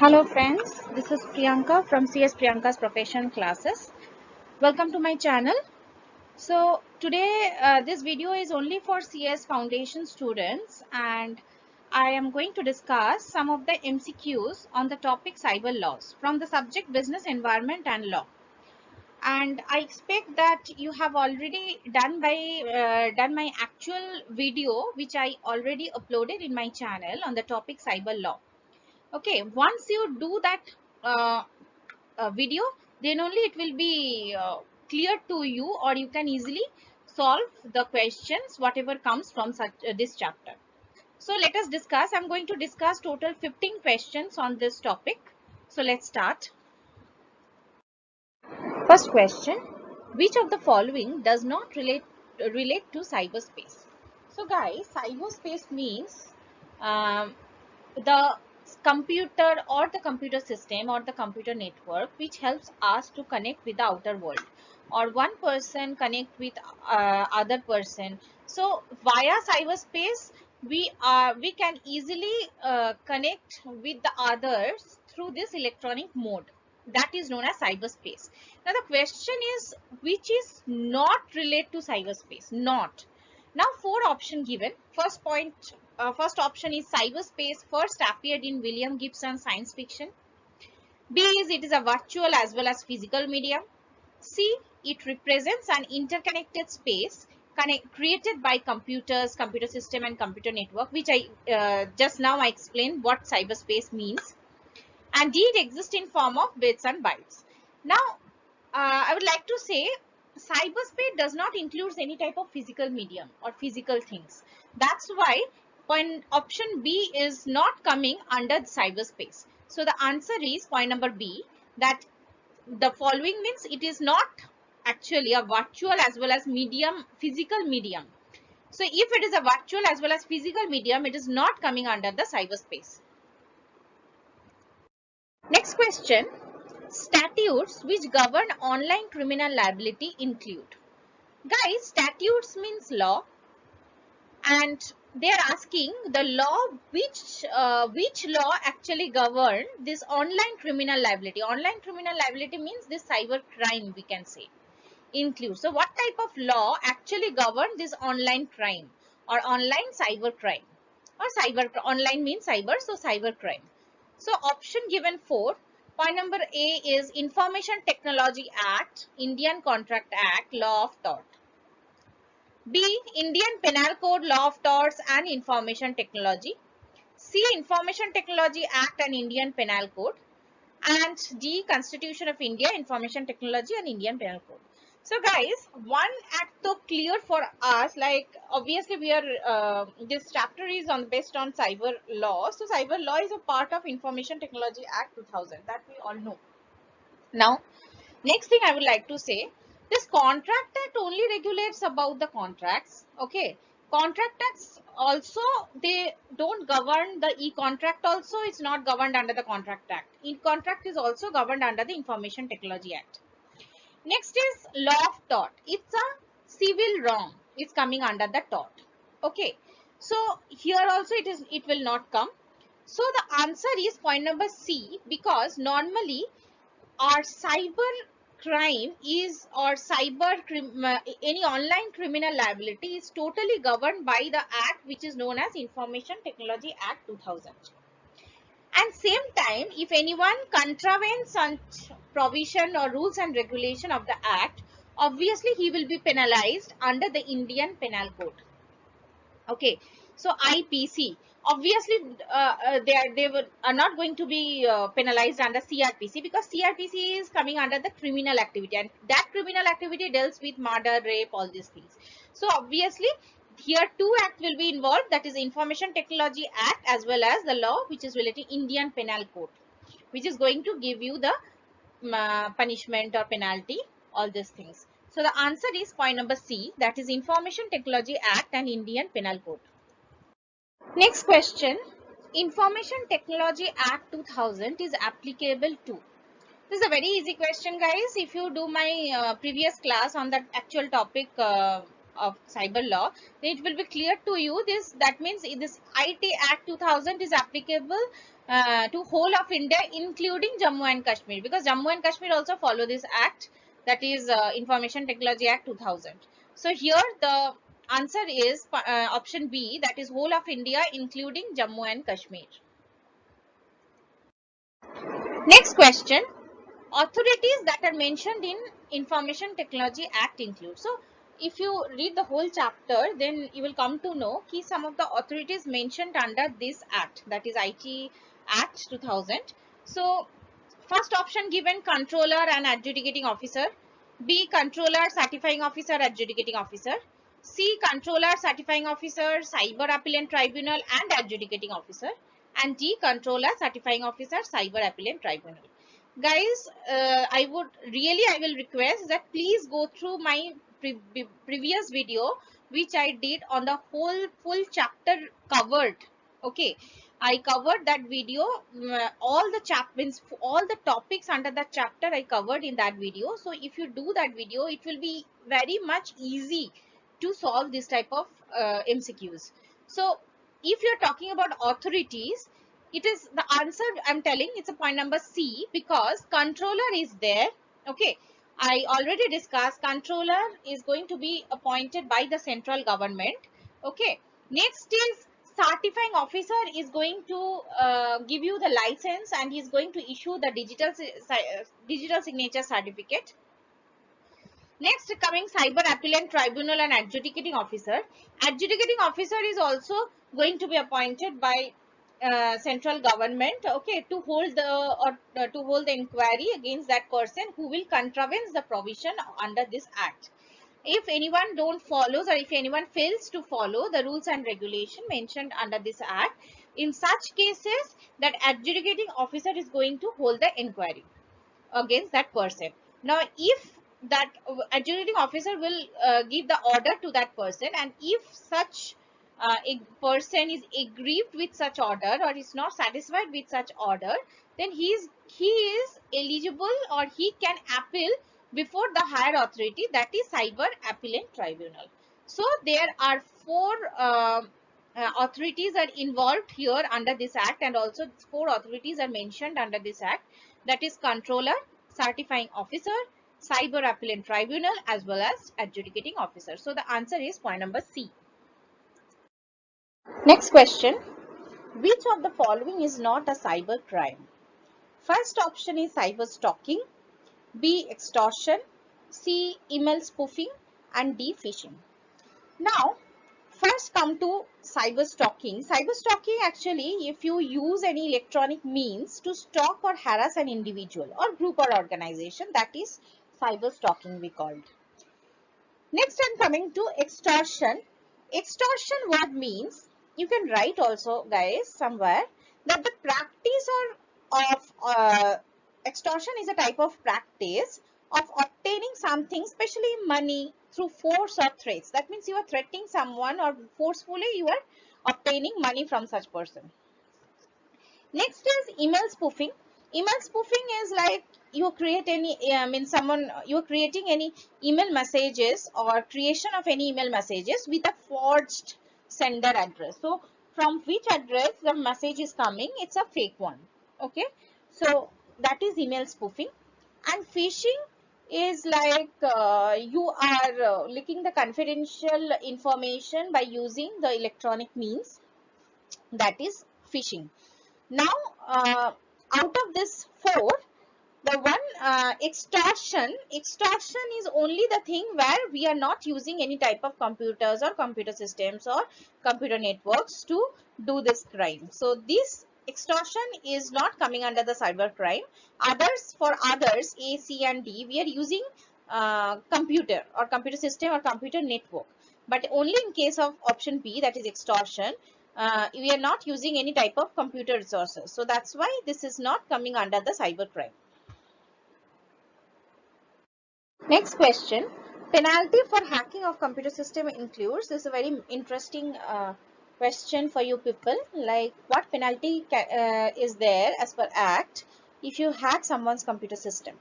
Hello friends, this is Priyanka from CS Priyanka's Profession Classes. Welcome to my channel. So today this video is only for CS Foundation students and I am going to discuss some of the MCQs on the topic cyber laws from the subject business environment and law. And I expect that you have already done my actual video which I already uploaded in my channel on the topic cyber law. Okay, once you do that uh, video, then only it will be clear to you, or you can easily solve the questions whatever comes from such this chapter. So let us discuss. I'm going to discuss total 15 questions on this topic. So let's start. First question: which of the following does not relate to cyberspace? So guys, cyberspace means the computer or the computer system or the computer network which helps us to connect with the outer world, or one person connect with other person. So via cyberspace we can easily connect with the others through this electronic mode, that is known as cyberspace. Now the question is, which is not related to cyberspace? Not. Now four option given. First option is cyberspace first appeared in William Gibson science fiction. B is it is a virtual as well as physical medium. C, it represents an interconnected space created by computers, computer system and computer network, which I just now I explained what cyberspace means. And D, it exists in form of bits and bytes. Now I would like to say cyberspace does not include any type of physical medium or physical things. That's why point option B is not coming under cyberspace. So the answer is point number B, that the following means it is not actually a virtual as well as medium, physical medium. So if it is a virtual as well as physical medium, it is not coming under the cyberspace. Next question: statutes which govern online criminal liability include. Guys, statutes means law, and they are asking the law which law actually govern this online criminal liability. Online criminal liability means this cyber crime, we can say, include. So what type of law actually govern this online crime or online cyber crime, or cyber online means cyber, so cyber crime. So option given 4. Point number A is Information Technology Act, Indian Contract Act, Law of Tort. B, Indian Penal Code, Law of Torts and Information Technology. C, Information Technology Act and Indian Penal Code. And D, Constitution of India, Information Technology and Indian Penal Code. So guys, one act so clear for us, like obviously we are this chapter is on based on cyber law. So cyber law is a part of Information Technology Act 2000, that we all know. Now next thing I would like to say, this contract act only regulates about the contracts. Okay, contract acts also, they don't govern the e-contract, also it's not governed under the contract act. E-contract is also governed under the Information Technology Act. Next is law of tort. It's a civil wrong, it's coming under the tort. Okay, so here also it will not come. So the answer is point number C, because normally our cyber crime is, or any online criminal liability is totally governed by the act which is known as Information Technology Act 2000. And same time, if anyone contravenes such provision or rules and regulation of the act, obviously he will be penalized under the Indian Penal Code. Okay, so IPC, obviously are not going to be penalized under CRPC, because CRPC is coming under the criminal activity, and that criminal activity deals with murder, rape, all these things. So obviously here two act will be involved, that is Information Technology Act as well as the law which is related Indian Penal Code, which is going to give you the punishment or penalty, all these things. So the answer is point number C, that is Information Technology Act and Indian Penal Code. Next question: Information Technology Act 2000 is applicable to. This is a very easy question, guys. If you do my previous class on that actual topic, of cyber law, then it will be clear to you this, that means this IT Act 2000 is applicable to whole of India, including Jammu and Kashmir, because Jammu and Kashmir also follow this act, that is Information Technology Act 2000. So here the answer is option B, that is whole of India, including Jammu and Kashmir. Next question. Authorities that are mentioned in Information Technology Act include. So if you read the whole chapter, then you will come to know key some of the authorities mentioned under this act, that is IT Act 2000. So first option given, controller and adjudicating officer. B, controller, certifying officer, adjudicating officer. C, controller, certifying officer, cyber appellant tribunal and adjudicating officer. And D, controller, certifying officer, cyber appellant tribunal. Guys, I will request that please go through my previous video which I did on the whole full chapter covered. Okay, I covered that video, all the topics under that chapter I covered in that video. So if you do that video, it will be very much easy to solve this type of MCQs. So if you're talking about authorities, it is the answer I'm telling, it's a point number C, because controller is there. Okay, I already discussed controller is going to be appointed by the central government. Okay, next is certifying officer is going to give you the license and he's going to issue the digital signature certificate. Next, coming cyber appellant tribunal and adjudicating officer. Adjudicating officer is also going to be appointed by central government, okay, to hold the inquiry against that person who will contravene the provision under this act. If anyone don't follows, or if anyone fails to follow the rules and regulation mentioned under this act, in such cases that adjudicating officer is going to hold the inquiry against that person. Now if that adjudicating officer will give the order to that person, and if such a person is aggrieved with such order or is not satisfied with such order, then he is eligible, or he can appeal before the higher authority, that is cyber appellant tribunal. So there are four authorities are involved here under this act, and also four authorities are mentioned under this act, that is controller, certifying officer, cyber appellant tribunal, as well as adjudicating officer. So the answer is point number C. Next question. Which of the following is not a cyber crime? First option is cyber stalking, B, extortion, C, email spoofing, and D, phishing. Now first come to cyber stalking. Cyber stalking, actually, if you use any electronic means to stalk or harass an individual or group or organization, that is cyber stalking we called. Next, I'm coming to extortion. Extortion word means, you can write also guys somewhere, that the practice of extortion is a type of practice of obtaining something, especially money, through force or threats. That means you are threatening someone, or forcefully you are obtaining money from such person. Next is email spoofing. Email spoofing is like you create any, you're creating any email messages or creation of any email messages with a forged sender address. So from which address the message is coming, it's a fake one. Okay, so that is email spoofing. And phishing is like you are leaking the confidential information by using the electronic means, that is phishing. Now out of this four, the one extortion is only the thing where we are not using any type of computers or computer systems or computer networks to do this crime. So this extortion is not coming under the cyber crime. For others A, C and D, we are using computer or computer system or computer network, but only in case of option B, that is extortion, we are not using any type of computer resources. So that's why this is not coming under the cyber crime. Next question. Penalty for hacking of computer system includes. This is a very interesting question for you people. Like, what penalty is there as per Act if you hack someone's computer system?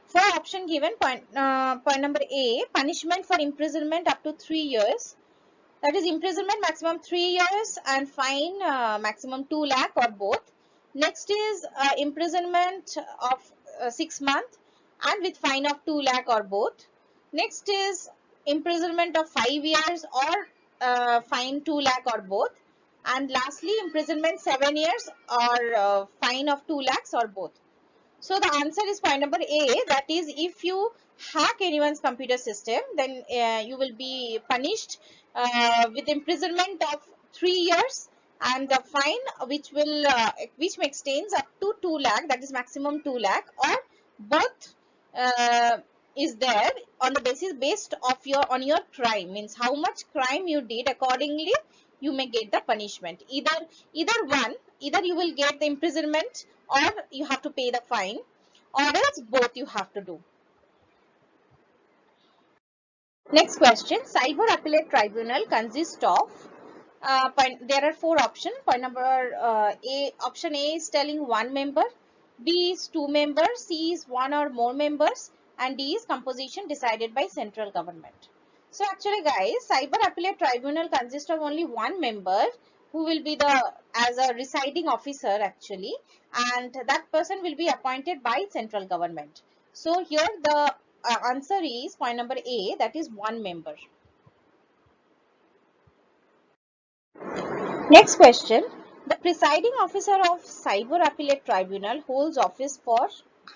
For option given, point number A, punishment for imprisonment up to 3 years. That is imprisonment maximum 3 years and fine maximum 2 lakh or both. Next is imprisonment of 6 months and with fine of 2 lakh or both. Next is imprisonment of 5 years or fine 2 lakh or both. And lastly, imprisonment 7 years or fine of 2 lakhs or both. So the answer is point number A, that is if you hack anyone's computer system, then you will be punished with imprisonment of 3 years and the fine which extends up to 2 lakh, that is maximum 2 lakh, or both is there on the basis based of on your crime, means how much crime you did, accordingly you may get the punishment. Either one, either you will get the imprisonment or you have to pay the fine, or else both you have to do. Next question, cyber appellate tribunal consists of there are 4 options. Point number A, option A is telling 1 member, B is 2 members, C is 1 or more members, and D is composition decided by central government. So actually guys, cyber appellate tribunal consists of only 1 member who will be as a residing officer actually, and that person will be appointed by central government. So here the answer is point number A, that is 1 member. Next question. The presiding officer of Cyber Appellate Tribunal holds office for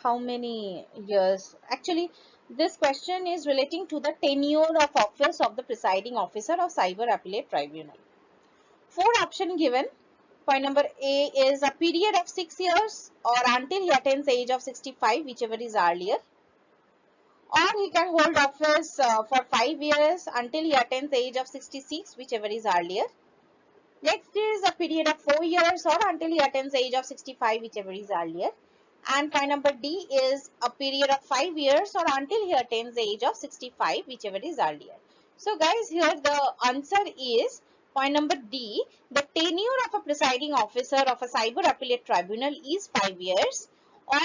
how many years? Actually, this question is relating to the tenure of office of the presiding officer of Cyber Appellate Tribunal. 4 options given. Point number A is a period of 6 years or until he attains the age of 65, whichever is earlier. Or he can hold office for 5 years until he attains the age of 66, whichever is earlier. Next is a period of 4 years or until he attains the age of 65, whichever is earlier. And point number D is a period of 5 years or until he attains the age of 65, whichever is earlier. So guys, here the answer is point number D. The tenure of a presiding officer of a cyber appellate tribunal is 5 years or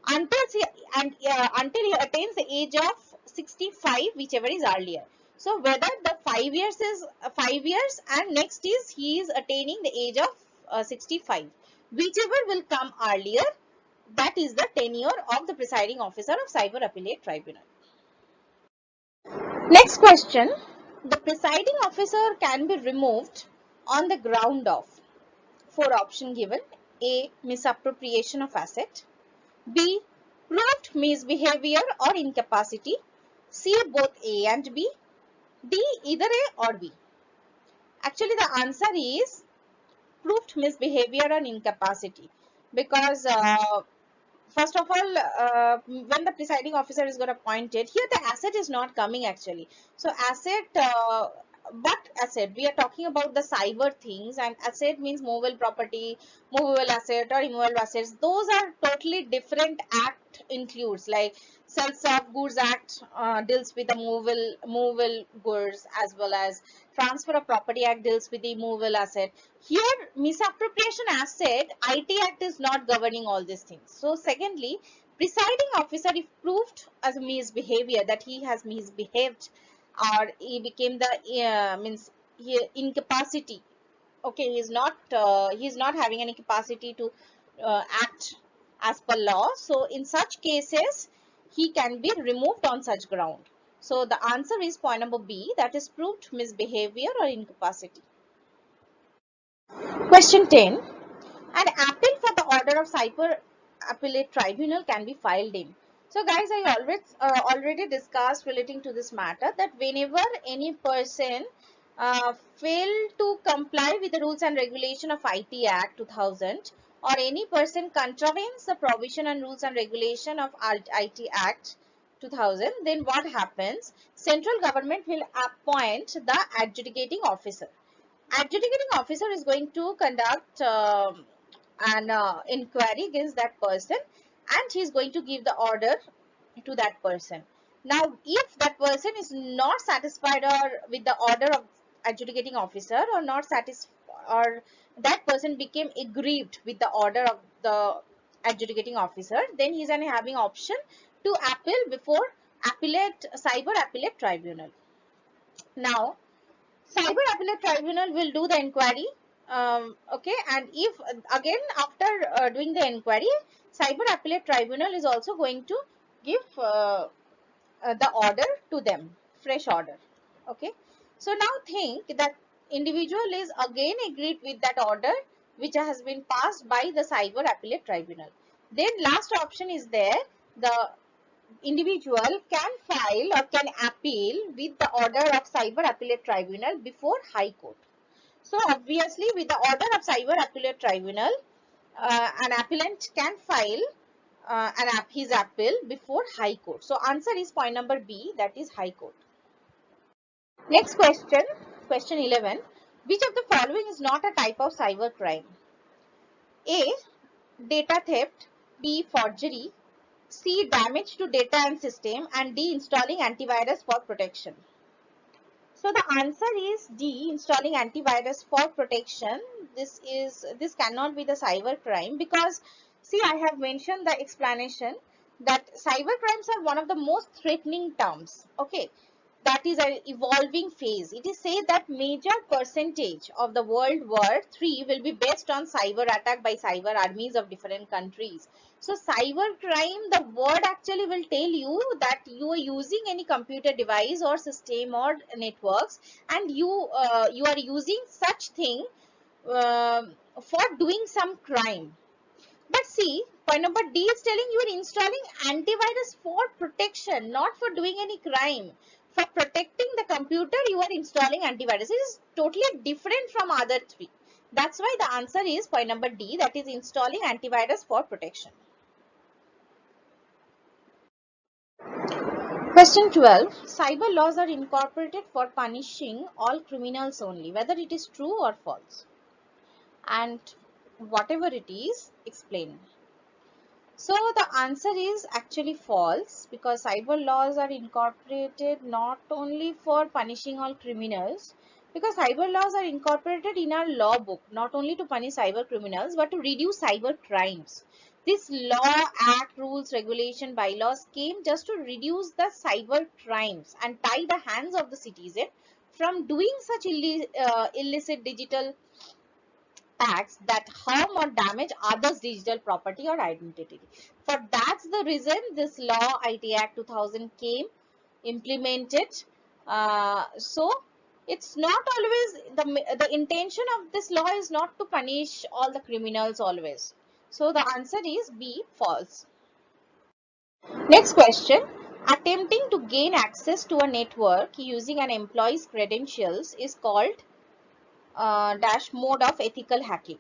until he attains the age of 65, whichever is earlier. So whether the 5 years is 5 years and next is he is attaining the age of 65, whichever will come earlier, that is the tenure of the presiding officer of Cyber Appellate Tribunal. Next question. The presiding officer can be removed on the ground of 4 options given. A, misappropriation of asset. B, proved misbehavior or incapacity. C, both A and B. D, either A or B. Actually, the answer is proved misbehavior and incapacity, because first of all, when the presiding officer is got appointed, here the asset is not coming actually. So asset, what asset? We are talking about the cyber things, and asset means movable property, movable asset or immovable assets. Those are totally different act includes, like Sales of Goods Act deals with the movable goods, as well as Transfer of Property Act deals with the movable asset. Here misappropriation asset, IT Act is not governing all these things. So secondly, presiding officer, if proved as a misbehavior, that he has misbehaved or he became the means incapacity, okay, he is not having any capacity to act as per law, so in such cases he can be removed on such ground. So the answer is point number B, that is proved misbehavior or incapacity. Question 10. An appeal for the order of cyber appellate tribunal can be filed in. So guys, I already discussed relating to this matter that whenever any person fail to comply with the rules and regulation of IT Act 2000, or any person contravenes the provision and rules and regulation of IT Act 2000, then what happens? Central government will appoint the adjudicating officer. Adjudicating officer is going to conduct an inquiry against that person, and he is going to give the order to that person. Now if that person is not satisfied or with the order of adjudicating officer, or not satisfied, or that person became aggrieved with the order of the adjudicating officer, then he is having option to appeal before cyber appellate tribunal. Now, cyber appellate tribunal will do the inquiry, okay, and if again after doing the inquiry, cyber appellate tribunal is also going to give the order to them, fresh order. Okay, so now think that individual is again agreed with that order which has been passed by the cyber appellate tribunal. Then last option is there, the individual can file or can appeal with the order of cyber appellate tribunal before high court. So obviously with the order of cyber appellate tribunal, an appellant can file his appeal before high court. So answer is point number B, that is high court. Next question, question 11. Which of the following is not a type of cyber crime? A. Data theft. B. Forgery. C. Damage to data and system. And D. Installing antivirus for protection. So the answer is D. Installing antivirus for protection. This cannot be the cyber crime, because see, I have mentioned the explanation that cyber crimes are one of the most threatening terms. Okay, that is an evolving phase. It is said that major percentage of the World War III will be based on cyber attack by cyber armies of different countries. So cyber crime, the word actually will tell you that you are using any computer device or system or networks, and you are using such thing for doing some crime. But see, point number D is telling you are installing antivirus for protection, not for doing any crime. For protecting the computer, you are installing antivirus. It is totally different from other three. That's why the answer is point number D, that is installing antivirus for protection. Question 12. Cyber laws are incorporated for punishing all criminals only, whether it is true or false. And whatever it is, explain. So the answer is actually false, because cyber laws are incorporated not only for punishing all criminals, because cyber laws are incorporated in our law book not only to punish cyber criminals but to reduce cyber crimes. This law, act, rules, regulation, bylaws came just to reduce the cyber crimes and tie the hands of the citizen from doing such illicit digital acts that harm or damage others' digital property or identity. For that's the reason this law, IT Act 2000, came implemented. So it's not always the intention of this law is not to punish all the criminals always. So the answer is B, false. Next question. Attempting to gain access to a network using an employee's credentials is called dash mode of ethical hacking.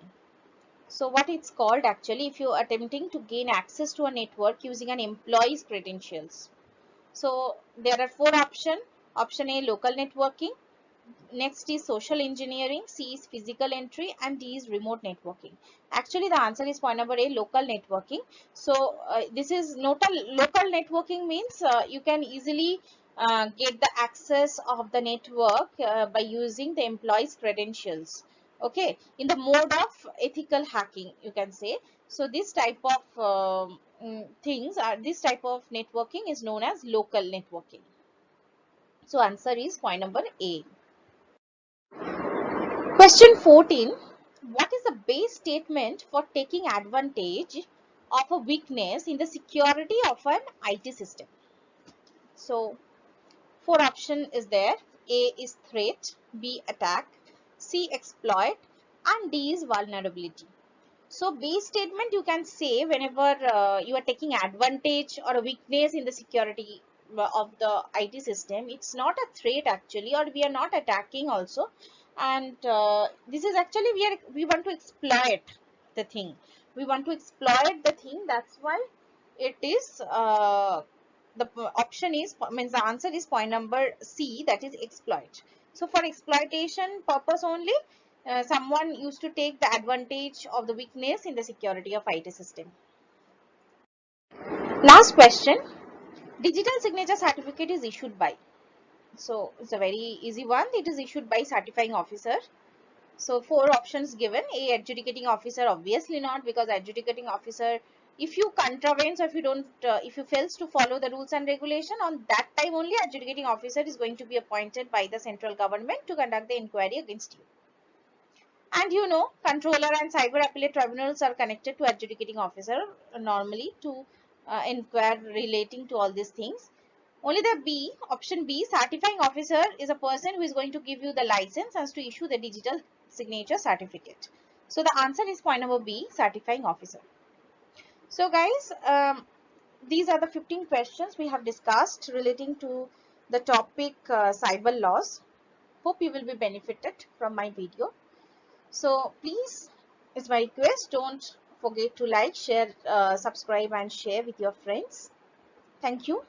So what it's called actually, if you're attempting to gain access to a network using an employee's credentials. So there are four options. Option A, local networking. Next is social engineering. C is physical entry, and D is remote networking. Actually the answer is point number A, local networking. So this is local networking means you can easily get the access of the network by using the employee's credentials. Okay, in the mode of ethical hacking, you can say. So this type of this type of networking is known as local networking. So answer is point number A. Question 14. What is the base statement for taking advantage of a weakness in the security of an IT system? So four options is there. A is threat, B attack, C exploit, and D is vulnerability. So base statement you can say whenever you are taking advantage or a weakness in the security of the IT system. It's not a threat actually, or we are not attacking also, and this is actually we want to exploit the thing. We want to exploit the thing. That's why it is the option is means the answer is point number C, that is exploit. So for exploitation purpose only, someone used to take the advantage of the weakness in the security of IT system. Last question. Digital signature certificate is issued by. So it's a very easy one. It is issued by certifying officer. So four options given. A, adjudicating officer, obviously not, because adjudicating officer if you contravenes or if you don't, if you fails to follow the rules and regulation, on that time only adjudicating officer is going to be appointed by the central government to conduct the inquiry against you. And you know, controller and cyber appellate tribunals are connected to adjudicating officer normally to inquire relating to all these things. Only the B, option B, certifying officer is a person who is going to give you the license as to issue the digital signature certificate. So the answer is point number B, certifying officer. So guys, these are the 15 questions we have discussed relating to the topic cyber laws. Hope you will be benefited from my video. So please, it's my request, don't forget to like, share, subscribe and share with your friends. Thank you.